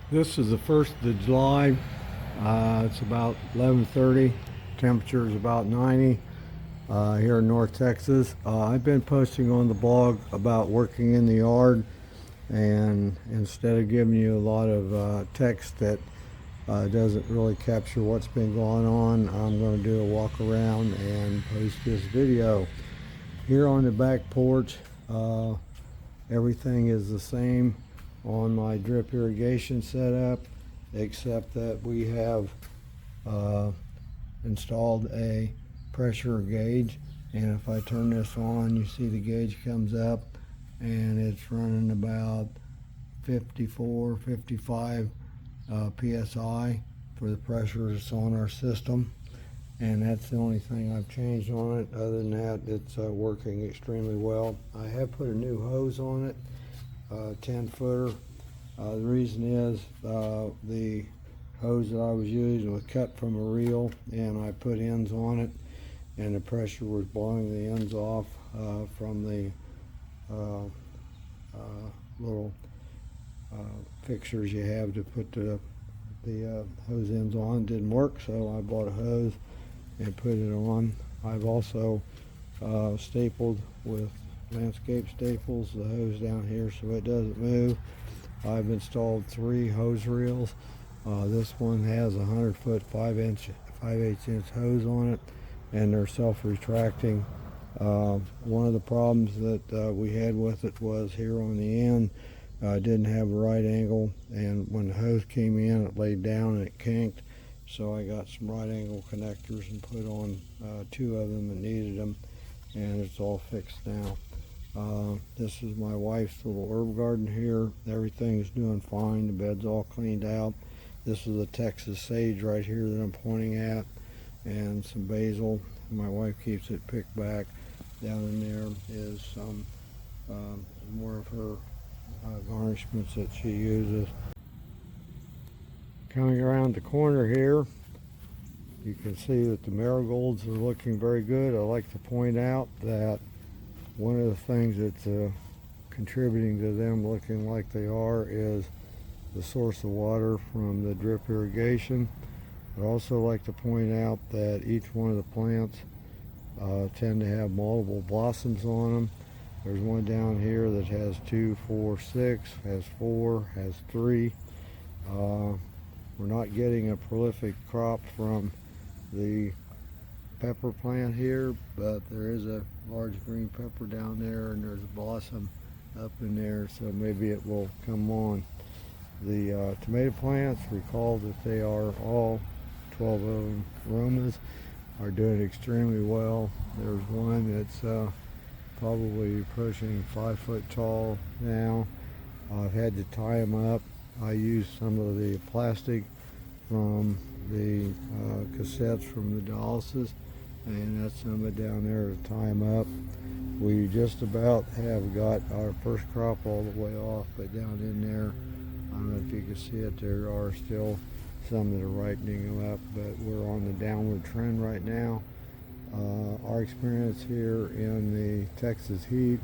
This is the 1st of July. It's about 11:30. Temperature is about 90 here in North Texas. I've been posting on the blog about working in the yard, and instead of giving you a lot of text that doesn't really capture what's been going on, I'm going to do a walk around and post this video. Here on the back porch, everything is the same on my drip irrigation setup, except that we have installed a pressure gauge, and if I turn this on, you see the gauge comes up and it's running about 54, 55 psi for the pressure that's on our system, and that's the only thing I've changed on it. Other than that, it's working extremely well. I have put a new hose on it, 10 footer. The reason is the hose that I was using was cut from a reel, and I put ends on it, and the pressure was blowing the ends off from the little fixtures you have to put the hose ends on. Didn't work, so I bought a hose and put it on. I've also stapled with landscape staples the hose down here so it doesn't move. I've installed 3 hose reels. This one has a 100-foot 5/8 inch hose on it, and they're self-retracting. One of the problems that we had with it was here on the end, didn't have a right angle, and when the hose came in, it laid down and it kinked. So I got some right angle connectors and put on 2 of them that needed them, and it's all fixed now. This is my wife's little herb garden here. Everything's doing fine. The bed's all cleaned out. This is a Texas sage right here that I'm pointing at, and some basil. My wife keeps it picked back. Down in there is some more of her garnishments that she uses. Coming around the corner here, you can see that the marigolds are looking very good. I like to point out that one of the things that's contributing to them looking like they are is the source of water from the drip irrigation. I'd also like to point out that each one of the plants tend to have multiple blossoms on them. There's one down here that has 2, 4, 6, has 4, has 3. We're not getting a prolific crop from the pepper plant here, but there is a large green pepper down there, and there's a blossom up in there, so maybe it will come on. The tomato plants, recall that they are all 12 of them aromas, are doing extremely well. There's one that's probably pushing 5 foot tall now. I've had to tie them up. I used some of the plastic from the cassettes from the dialysis, and that's some of it down there to tie them up. We just about have got our first crop all the way off, but down in there, I don't know if you can see it, there are still some that are ripening them up, but we're on the downward trend right now. Our experience here in the Texas heat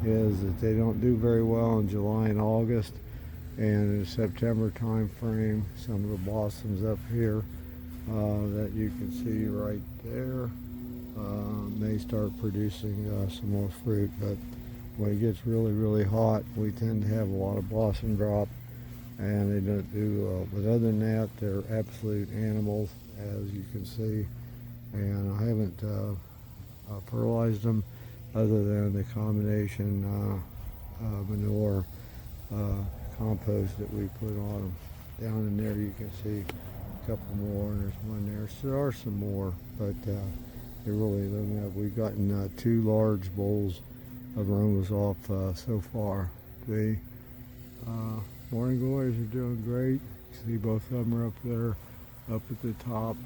is that they don't do very well in July and August, and in the September time frame, some of the blossoms up here that you can see right there may start producing some more fruit. But when it gets really hot, we tend to have a lot of blossom drop, and they don't do but other than that, they're absolute animals, as you can see. And I haven't fertilized them other than the combination manure compost that we put on them. Down in there you can see a couple more, and there's one there. So there are some more, but they're really looking up. We've gotten 2 large bowls of aromas off so far. The morning glories are doing great. You see both of them are up there, up at the top.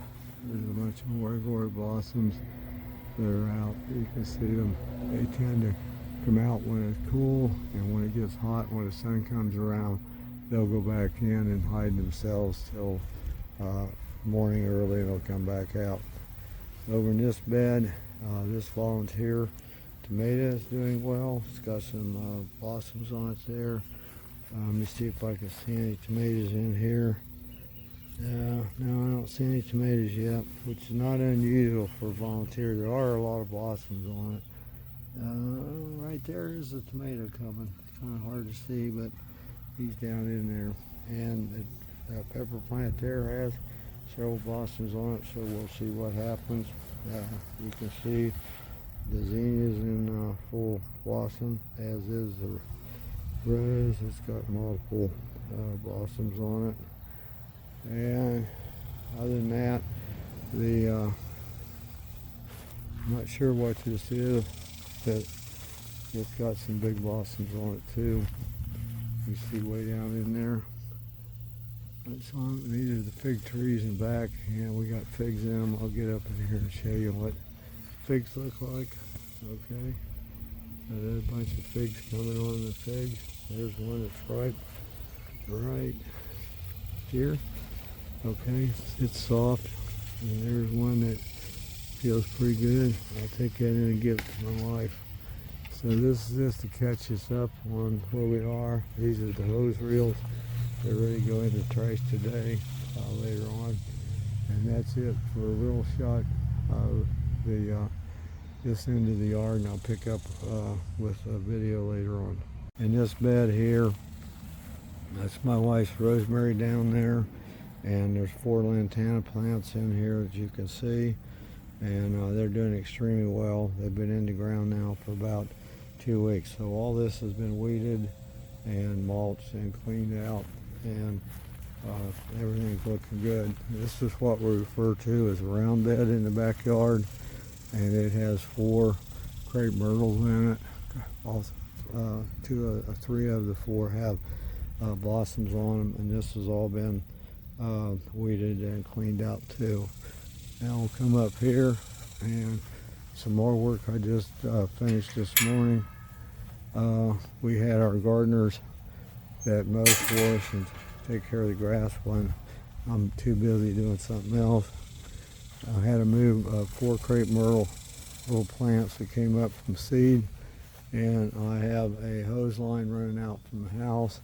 There's a bunch of morning glory blossoms that are out. You can see them. They tend to come out when it's cool, and when it gets hot, when the sun comes around, they'll go back in and hide themselves till morning early, and they'll come back out. Over in this bed, this volunteer tomato is doing well. It's got some blossoms on it there. Let me see if I can see any tomatoes in here. No, I don't see any tomatoes yet, which is not unusual for a volunteer. There are a lot of blossoms on it. Right there is a tomato coming. It's kind of hard to see, but he's down in there. And the pepper plant there has several blossoms on it, so we'll see what happens. You can see the zinnias in full blossom, as is the rose. It's got multiple blossoms on it. And other than that, I'm not sure what this is, but it's got some big blossoms on it too. You see way down in there. It's on, these are the fig trees in back, and we got figs in them. I'll get up in here and show you what figs look like. Okay, so there's a bunch of figs coming on the figs. There's one that's ripe right here. Okay, it's soft, and there's one that feels pretty good. I'll take that in and give it to my wife. So this is just to catch us up on where we are. These are the hose reels. They're ready to go into trash today, later on. And that's it for a real shot of this end of the yard, and I'll pick up with a video later on. In this bed here, that's my wife's rosemary down there. And there's 4 lantana plants in here, as you can see, and they're doing extremely well. They've been in the ground now for about 2 weeks. So all this has been weeded and mulched and cleaned out, and everything's looking good. This is what we refer to as a round bed in the backyard, and it has 4 crepe myrtles in it. All 3 of the 4 have blossoms on them, and this has all been weeded and cleaned out too. Now we'll come up here, and some more work I just finished this morning. We had our gardeners that mow for us and take care of the grass when I'm too busy doing something else. I had to move 4 crepe myrtle little plants that came up from seed, and I have a hose line running out from the house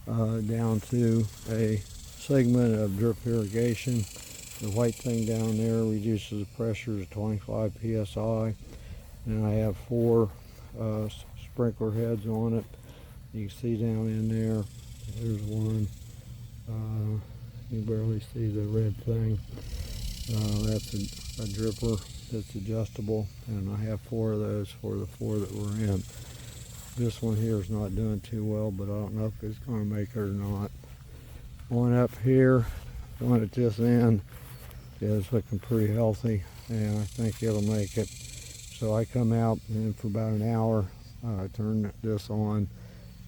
down to a segment of drip irrigation. The white thing down there reduces the pressure to 25 psi, and I have 4 sprinkler heads on it. You can see down in there, there's one. You can barely see the red thing. That's a dripper that's adjustable, and I have 4 of those for the 4 that we're in. This one here is not doing too well, but I don't know if it's going to make it or not. One up here, one at this end, is looking pretty healthy, and I think it'll make it. So I come out, and for about an hour, I turn this on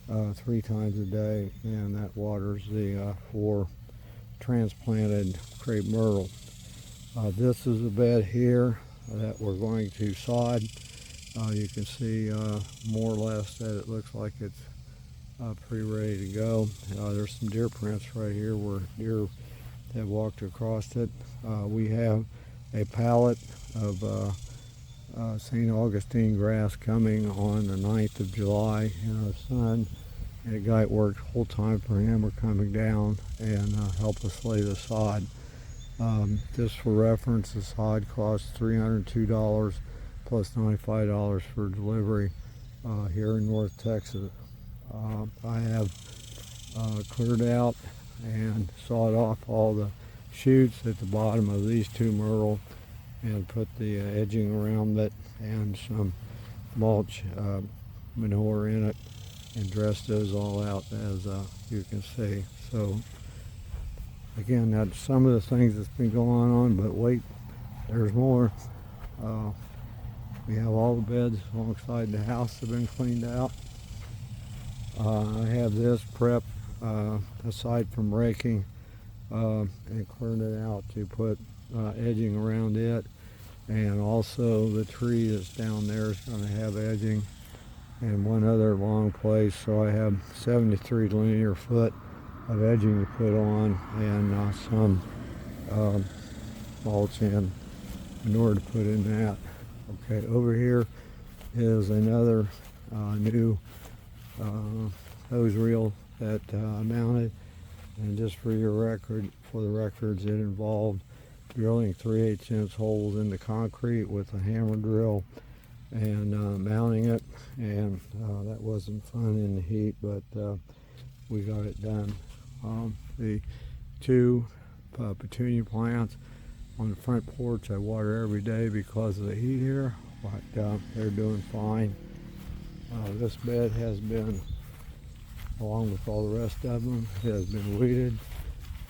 3 times a day, and that waters the 4 transplanted crepe myrtle. This is a bed here that we're going to sod. You can see more or less that it looks like it's pretty ready to go. There's some deer prints right here where deer have walked across it. We have a pallet of St. Augustine grass coming on the 9th of July, and our son and a guy that worked full time for him are coming down and help us lay the sod. Just for reference, the sod costs $302 plus $95 for delivery here in North Texas. I have cleared out and sawed off all the shoots at the bottom of these 2 myrtle and put the edging around it and some mulch manure in it and dressed those all out, as you can see. So again, that's some of the things that's been going on, but wait, there's more. We have all the beds alongside the house have been cleaned out. I have this prep aside from raking and clearing it out to put edging around it, and also the tree that's down there is going to have edging and one other long place, so I have 73 linear foot of edging to put on, and some mulch and manure to put in that. Okay, over here is another new hose reel that I mounted. And just for the records, it involved drilling 3/8 inch holes in the concrete with a hammer drill and mounting it. And that wasn't fun in the heat, but we got it done. The two petunia plants on the front porch I water every day because of the heat here, but they're doing fine. This bed has been, along with all the rest of them, it has been weeded,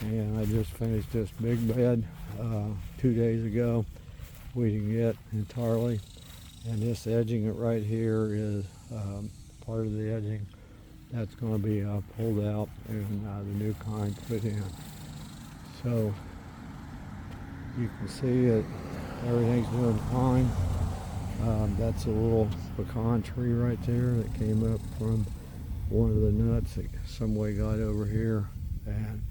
and I just finished this big bed 2 days ago, weeding it entirely. And this edging it right here is part of the edging that's going to be pulled out and the new kind put in. So you can see that everything's doing fine. That's a little pecan tree right there that came up from one of the nuts that some way got over here, and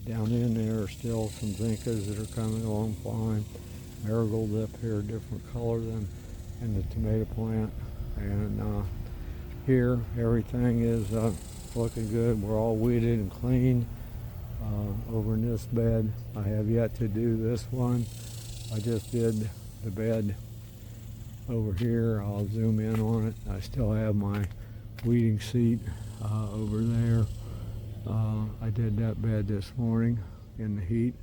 down in there are still some vincas that are coming along fine. Marigolds up here, different color than in the tomato plant, and here everything is looking good. We're all weeded and clean over in this bed. I have yet to do this one. I just did the bed over here. I'll zoom in on it. I still have my weeding seat over there. I did that bed this morning in the heat.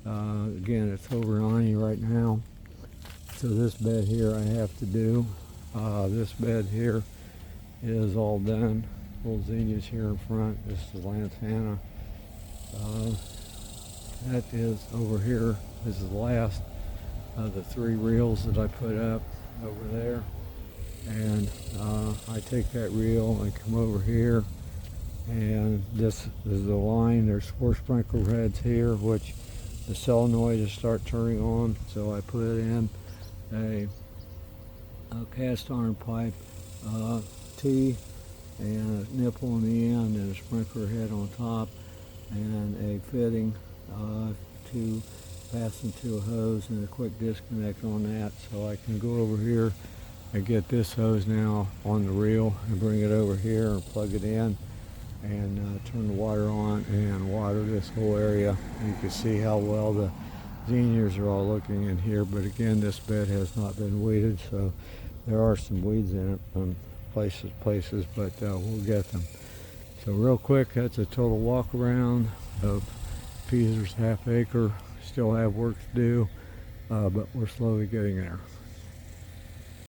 Again, it's over 90 right now. So this bed here I have to do. This bed here is all done. Little zinnias here in front. This is lantana. That is over here. This is the last of the 3 reels that I put up over there. And I take that reel and come over here, and this is the line. There's 4 sprinkler heads here, which the solenoid start turning on. So I put in a cast iron pipe T and a nipple on the end and a sprinkler head on top, and a fitting to fasten to a hose and a quick disconnect on that, so I can go over here and get this hose now on the reel and bring it over here and plug it in and turn the water on and water this whole area. You can see how well the zinnias are all looking in here, but again, this bed has not been weeded, so there are some weeds in it from places, but we'll get them. So real quick, that's a total walk around of Peter's half acre. Still have work to do, but we're slowly getting there.